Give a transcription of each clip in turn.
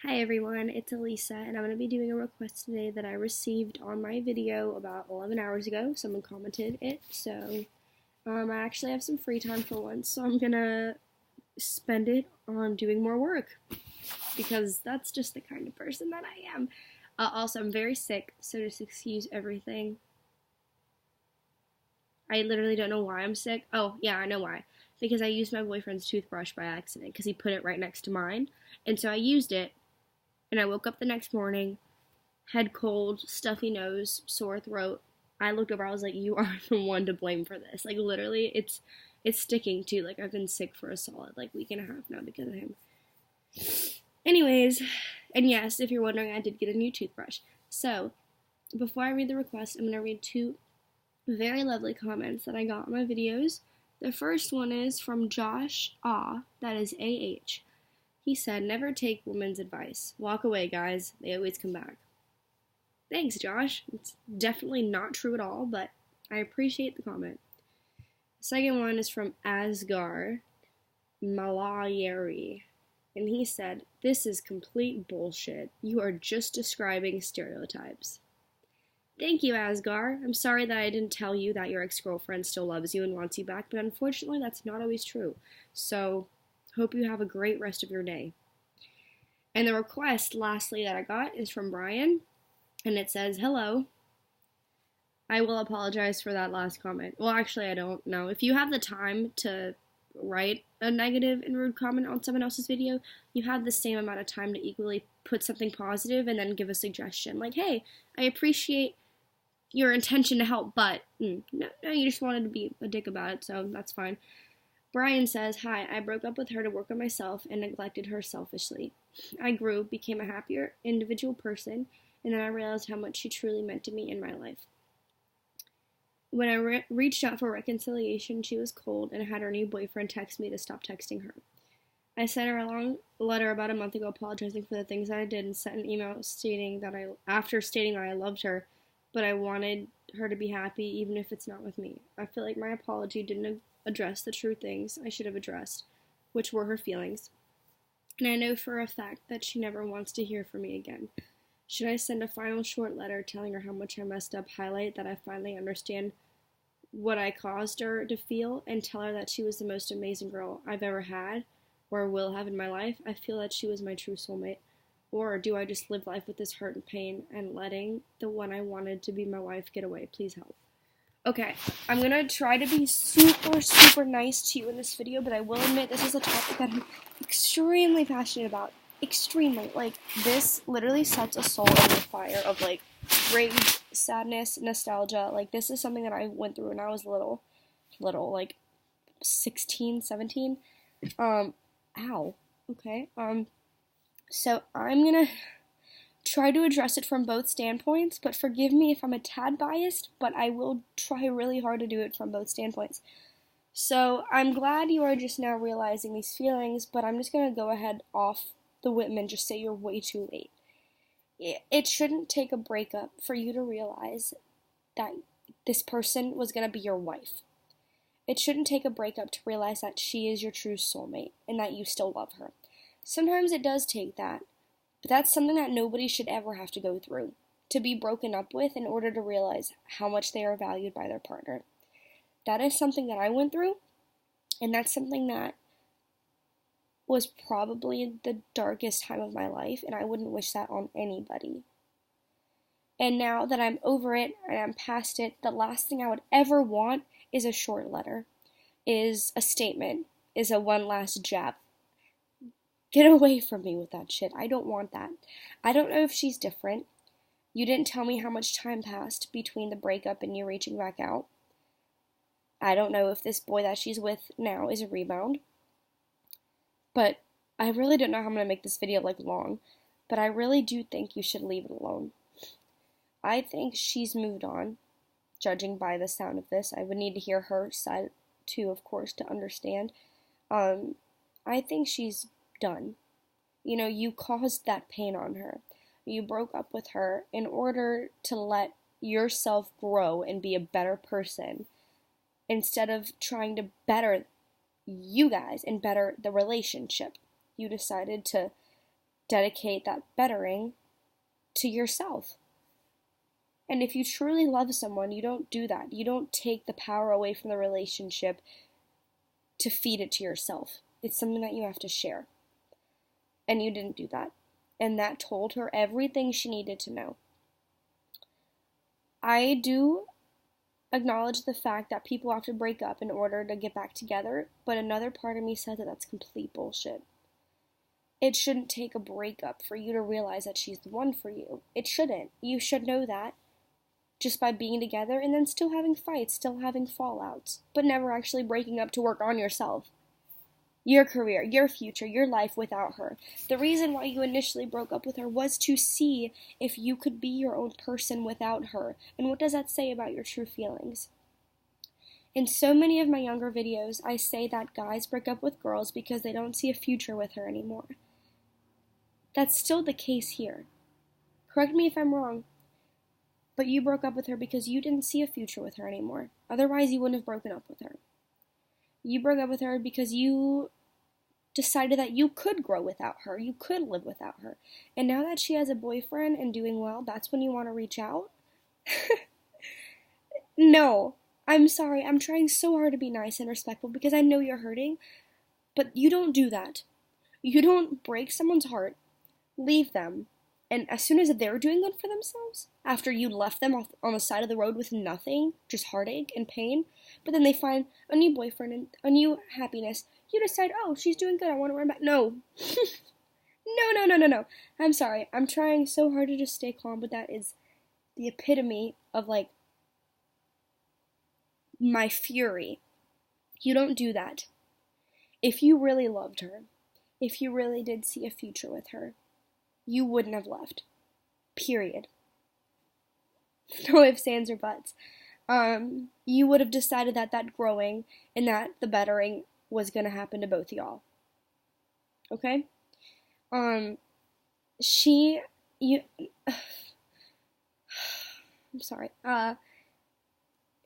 Hi everyone, it's Elisa, and I'm going to be doing a request today that I received on my video about 11 hours ago. Someone commented it, so I actually have some free time for once, so I'm going to spend it on doing more work, because that's just the kind of person that I am. Also, I'm very sick, so just excuse everything. I literally don't know why I'm sick. Oh, yeah, I know why. Because I used my boyfriend's toothbrush by accident, because he put it right next to mine, and so I used it, and I woke up the next morning, head cold, stuffy nose, sore throat. I looked over, I was like, you are the one to blame for this. Like, literally, it's sticking too. Like, I've been sick for a solid, week and a half now because of him. Anyways, and yes, if you're wondering, I did get a new toothbrush. So, before I read the request, I'm going to read two very lovely comments that I got on my videos. The first one is from Josh that is AH. He said, never take women's advice. Walk away, guys. They always come back. Thanks, Josh. It's definitely not true at all, but I appreciate the comment. The second one is from Asgar Malayeri, and he said, this is complete bullshit. You are just describing stereotypes. Thank you, Asgar. I'm sorry that I didn't tell you that your ex-girlfriend still loves you and wants you back, but unfortunately that's not always true. So, hope you have a great rest of your day. And the request, lastly, that I got is from Brian, and it says, hello. I will apologize for that last comment. Well, actually, I don't know. If you have the time to write a negative and rude comment on someone else's video, you have the same amount of time to equally put something positive and then give a suggestion. Like, hey, I appreciate your intention to help, but no, you just wanted to be a dick about it, so that's fine. Brian says, hi, I broke up with her to work on myself and neglected her selfishly. I grew, became a happier individual person, and then I realized how much she truly meant to me in my life. When I reached out for reconciliation, she was cold and had her new boyfriend text me to stop texting her. I sent her a long letter about a month ago apologizing for the things that I did and sent an email stating that after stating that I loved her, but I wanted her to be happy even if it's not with me. I feel like my apology didn't address the true things I should have addressed, which were her feelings. And I know for a fact that she never wants to hear from me again. Should I send a final short letter telling her how much I messed up, highlight that I finally understand what I caused her to feel, and tell her that she was the most amazing girl I've ever had or will have in my life? I feel that she was my true soulmate. Or do I just live life with this hurt and pain and letting the one I wanted to be my wife get away? Please help. Okay, I'm gonna try to be super, super nice to you in this video, but I will admit this is a topic that I'm extremely passionate about. Extremely. This literally sets a soul in the fire of, rage, sadness, nostalgia. This is something that I went through when I was little, 16, 17. Ow. Okay, so I'm gonna try to address it from both standpoints, but forgive me if I'm a tad biased, but I will try really hard to do it from both standpoints. So I'm glad you are just now realizing these feelings, but I'm just going to go ahead off the whim and just say you're way too late. It shouldn't take a breakup for you to realize that this person was going to be your wife. It shouldn't take a breakup to realize that she is your true soulmate and that you still love her. Sometimes it does take that, but that's something that nobody should ever have to go through, to be broken up with in order to realize how much they are valued by their partner. That is something that I went through, and that's something that was probably the darkest time of my life, and I wouldn't wish that on anybody. And now that I'm over it and I'm past it, the last thing I would ever want is a short letter, is a statement, is a one last jab. Get away from me with that shit. I don't want that. I don't know if she's different. You didn't tell me how much time passed between the breakup and you reaching back out. I don't know if this boy that she's with now is a rebound. But I really don't know how I'm going to make this video long, but I really do think you should leave it alone. I think she's moved on, judging by the sound of this. I would need to hear her side too, of course, to understand. I think she's done. You caused that pain on her. You broke up with her in order to let yourself grow and be a better person, instead of trying to better you guys and better the relationship. You decided to dedicate that bettering to yourself. And if you truly love someone, you don't do that. You don't take the power away from the relationship to feed it to yourself. It's something that you have to share. And you didn't do that. And that told her everything she needed to know. I do acknowledge the fact that people have to break up in order to get back together, but another part of me said that that's complete bullshit. It shouldn't take a breakup for you to realize that she's the one for you. It shouldn't. You should know that just by being together and then still having fights, still having fallouts, but never actually breaking up to work on yourself. Your career, your future, your life without her. The reason why you initially broke up with her was to see if you could be your own person without her. And what does that say about your true feelings? In so many of my younger videos, I say that guys break up with girls because they don't see a future with her anymore. That's still the case here. Correct me if I'm wrong, but you broke up with her because you didn't see a future with her anymore. Otherwise, you wouldn't have broken up with her. You broke up with her because you decided that you could grow without her, you could live without her. And now that she has a boyfriend and doing well, that's when you want to reach out? No, I'm sorry, I'm trying so hard to be nice and respectful because I know you're hurting, but you don't do that. You don't break someone's heart, leave them, and as soon as they're doing good for themselves, after you left them off on the side of the road with nothing, just heartache and pain, but then they find a new boyfriend and a new happiness, you decide, oh, she's doing good, I want to run back. No. No. I'm sorry. I'm trying so hard to just stay calm, but that is the epitome of, like, my fury. You don't do that. If you really loved her, if you really did see a future with her, you wouldn't have left. Period. No ifs, ands, or buts. You would have decided that growing and that the bettering was going to happen to both y'all. Okay? I'm sorry.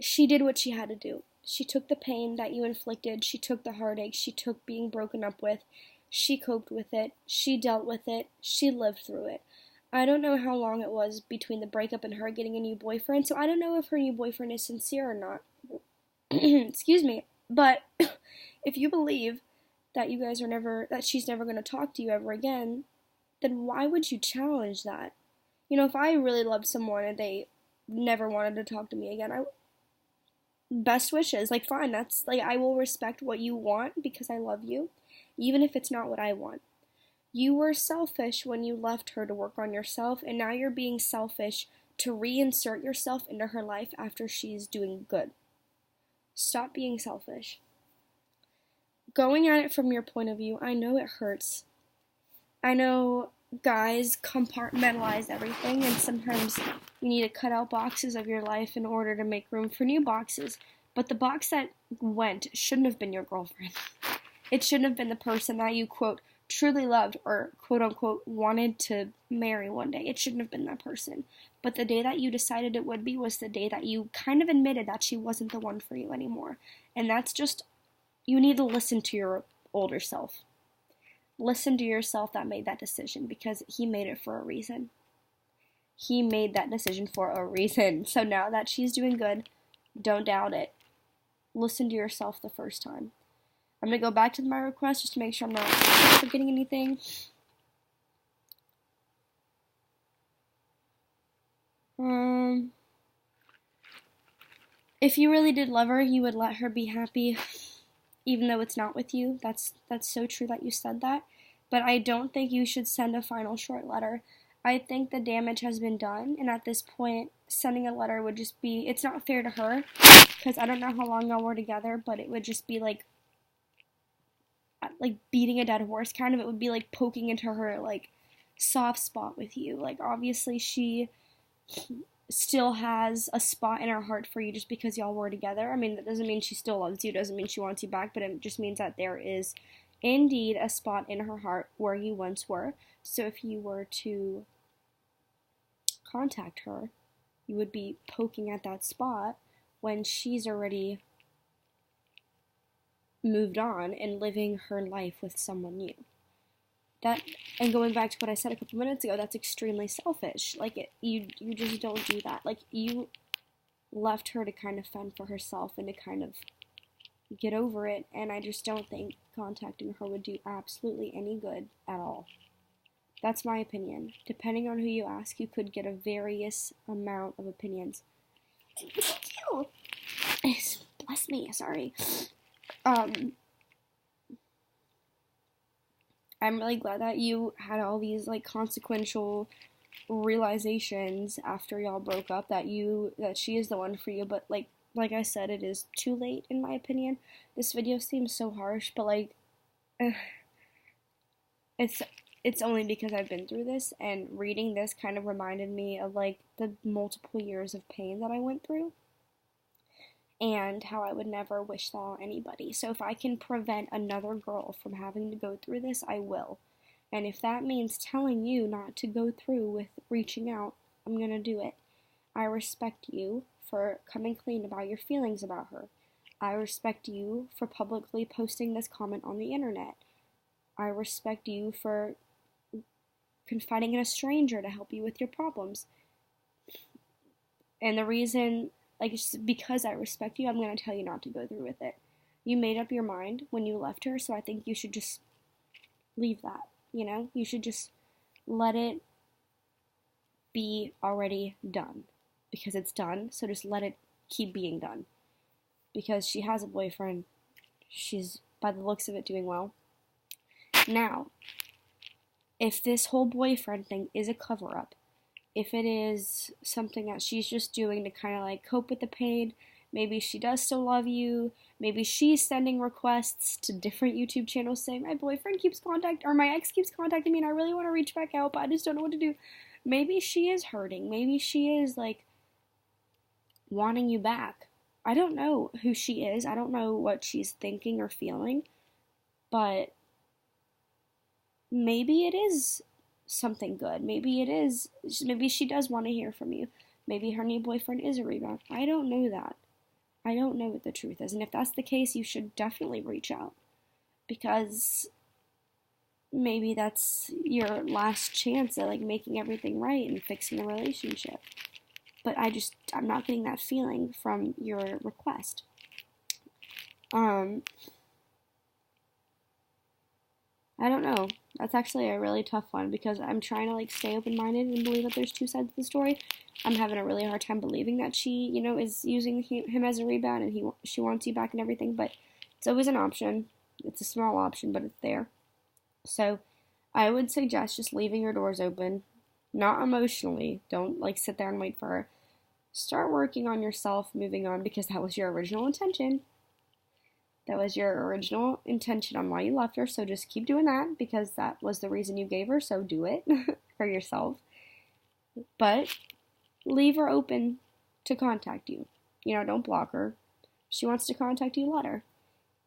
She did what she had to do. She took the pain that you inflicted. She took the heartache. She took being broken up with. She coped with it. She dealt with it. She lived through it. I don't know how long it was between the breakup and her getting a new boyfriend, so I don't know if her new boyfriend is sincere or not. Excuse me. But if you believe that that she's never going to talk to you ever again, then why would you challenge that? You know, if I really loved someone and they never wanted to talk to me again, best wishes. Like, fine, that's, like, I will respect what you want because I love you, even if it's not what I want. You were selfish when you left her to work on yourself, and now you're being selfish to reinsert yourself into her life after she's doing good. Stop being selfish. Going at it from your point of view, I know it hurts. I know guys compartmentalize everything, and sometimes you need to cut out boxes of your life in order to make room for new boxes. But the box that went shouldn't have been your girlfriend. It shouldn't have been the person that you, quote, truly loved or, quote unquote, wanted to marry one day. It shouldn't have been that person. But the day that you decided it would be was the day that you kind of admitted that she wasn't the one for you anymore. And that's just, you need to listen to your older self. Listen to yourself that made that decision, because he made it for a reason. He made that decision for a reason. So now that she's doing good, don't doubt it. Listen to yourself the first time. I'm going to go back to my request just to make sure I'm not forgetting anything. If you really did love her, you would let her be happy, even though it's not with you. That's so true that you said that. But I don't think you should send a final short letter. I think the damage has been done, and at this point, sending a letter would just be, it's not fair to her, because I don't know how long y'all were together, but it would just be like beating a dead horse, kind of. It would be like poking into her, like, soft spot with you. Like, obviously she still has a spot in her heart for you just because y'all were together. I mean, that doesn't mean she still loves you, doesn't mean she wants you back, but it just means that there is indeed a spot in her heart where you once were. So if you were to contact her, you would be poking at that spot when she's already moved on and living her life with someone new. that, and going back to what I said a couple minutes ago, that's extremely selfish. Like, you just don't do that. Like, you left her to kind of fend for herself and to kind of get over it, and I just don't think contacting her would do absolutely any good at all. That's my opinion. Depending on who you ask, you could get a various amount of opinions. Bless me, sorry. I'm really glad that you had all these, like, consequential realizations after y'all broke up that she is the one for you, but like I said, it is too late in my opinion. This video seems so harsh, but like it's only because I've been through this, and reading this kind of reminded me of like the multiple years of pain that I went through and how I would never wish that on anybody. So if I can prevent another girl from having to go through this, I will. And if that means telling you not to go through with reaching out, I'm going to do it. I respect you for coming clean about your feelings about her. I respect you for publicly posting this comment on the internet. I respect you for confiding in a stranger to help you with your problems. And the reason, like, because I respect you, I'm going to tell you not to go through with it. You made up your mind when you left her, so I think you should just leave that. You know, you should just let it be already done, because it's done, so just let it keep being done, because she has a boyfriend. She's, by the looks of it, doing well. Now, if this whole boyfriend thing is a cover-up, if it is something that she's just doing to kind of like cope with the pain, maybe she does still love you. Maybe she's sending requests to different YouTube channels saying, my ex keeps contacting me and I really want to reach back out, but I just don't know what to do. Maybe she is hurting. Maybe she is, like, wanting you back. I don't know who she is. I don't know what she's thinking or feeling. But maybe it is something good. Maybe she does want to hear from you. Maybe her new boyfriend is a rebound. I don't know that. I don't know what the truth is. And if that's the case, you should definitely reach out. Because maybe that's your last chance at, like, making everything right and fixing the relationship. But I'm not getting that feeling from your request. I don't know. That's actually a really tough one, because I'm trying to, like, stay open-minded and believe that there's two sides to the story. I'm having a really hard time believing that she, you know, is using him as a rebound and she wants you back and everything, but it's always an option. It's a small option, but it's there. So I would suggest just leaving your doors open, not emotionally. Don't, like, sit there and wait for her. Start working on yourself, moving on, because that was your original intention. That was your original intention on why you left her, so just keep doing that, because that was the reason you gave her, so do it for yourself. But leave her open to contact you. You know, don't block her. If she wants to contact you, let her.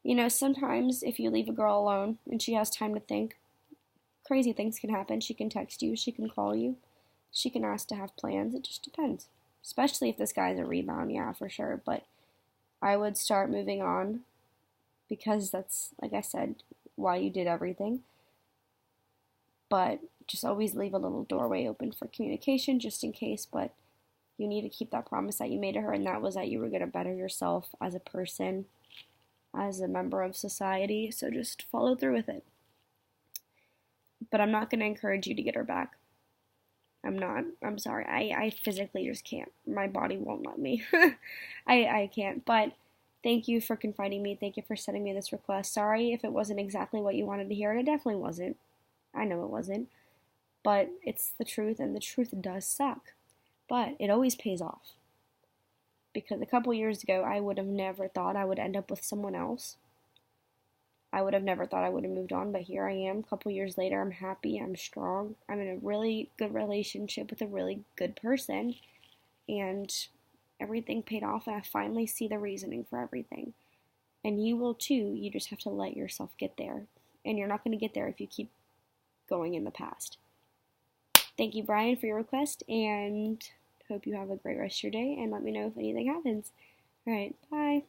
You know, sometimes if you leave a girl alone and she has time to think, crazy things can happen. She can text you, she can call you, she can ask to have plans. It just depends. Especially if this guy's a rebound, yeah, for sure. But I would start moving on, because that's, like I said, why you did everything. But just always leave a little doorway open for communication, just in case. But you need to keep that promise that you made to her, and that was that you were going to better yourself as a person, as a member of society. So just follow through with it. But I'm not going to encourage you to get her back. I'm not. I'm sorry. I physically just can't. My body won't let me. I can't. But thank you for confiding me. Thank you for sending me this request. Sorry if it wasn't exactly what you wanted to hear, and it definitely wasn't. I know it wasn't. But it's the truth, and the truth does suck. But it always pays off. Because a couple years ago, I would have never thought I would end up with someone else. I would have never thought I would have moved on, but here I am. A couple years later, I'm happy, I'm strong. I'm in a really good relationship with a really good person. And everything paid off, and I finally see the reasoning for everything. And you will too. You just have to let yourself get there. And you're not going to get there if you keep going in the past. Thank you, Brian, for your request, and hope you have a great rest of your day, and let me know if anything happens. Alright, bye.